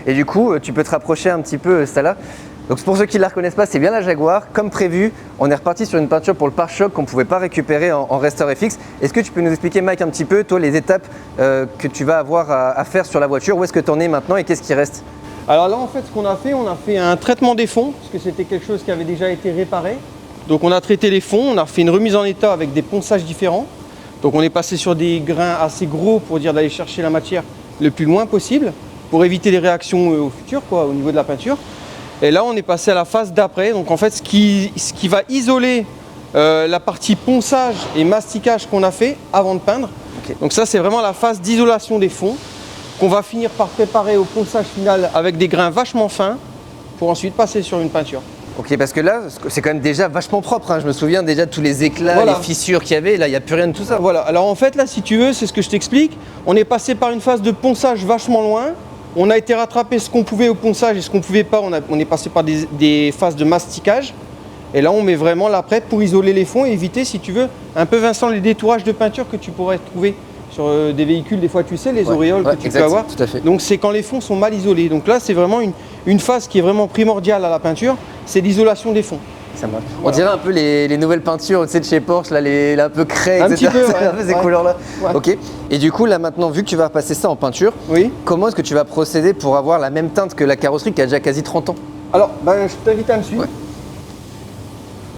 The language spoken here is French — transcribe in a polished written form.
Et du coup, tu peux te rapprocher un petit peu, Stella. Donc pour ceux qui ne la reconnaissent pas, c'est bien la Jaguar. Comme prévu, on est reparti sur une peinture pour le pare-choc qu'on ne pouvait pas récupérer en Restore FX. Est-ce que tu peux nous expliquer, Mike, un petit peu, toi, les étapes que tu vas avoir à faire sur la voiture? Où est-ce que tu en es maintenant et qu'est-ce qui reste? Alors là, en fait, ce qu'on a fait, on a fait un traitement des fonds, parce que c'était quelque chose qui avait déjà été réparé. Donc on a traité les fonds, on a fait une remise en état avec des ponçages différents. Donc on est passé sur des grains assez gros pour dire d'aller chercher la matière le plus loin possible, pour éviter les réactions au futur, quoi, au niveau de la peinture. Et là, on est passé à la phase d'après. Donc en fait, ce qui va isoler la partie ponçage et masticage qu'on a fait avant de peindre. Okay. Donc ça, c'est vraiment la phase d'isolation des fonds qu'on va finir par préparer au ponçage final avec des grains vachement fins pour ensuite passer sur une peinture. Ok, parce que là, c'est quand même déjà vachement propre, hein. Je me souviens déjà de tous les éclats, Voilà. les fissures qu'il y avait, là, il n'y a plus rien de tout ça. Voilà, alors en fait, là, si tu veux, c'est ce que je t'explique. On est passé par une phase de ponçage vachement loin. On a été rattraper ce qu'on pouvait au ponçage et ce qu'on ne pouvait pas. On est passé par des phases de masticage. Et là, on met vraiment l'après pour isoler les fonds et éviter, si tu veux, un peu, Vincent, les détourages de peinture que tu pourrais trouver sur des véhicules, des fois, tu sais, les auréoles que tu peux avoir. Tout à fait. Donc, c'est quand les fonds sont mal isolés. Donc là, c'est vraiment une phase qui est vraiment primordiale à la peinture, c'est l'isolation des fonds. Ça marche. On dirait un peu les nouvelles peintures, tu sais, de chez Porsche, là, là un peu craie, un etc. petit peu, un peu ces couleurs-là. Ouais. Ok. Et du coup, là maintenant, vu que tu vas repasser ça en peinture, Oui. comment est-ce que tu vas procéder pour avoir la même teinte que la carrosserie qui a déjà quasi 30 ans? Alors, je t'invite à me suivre. Ouais.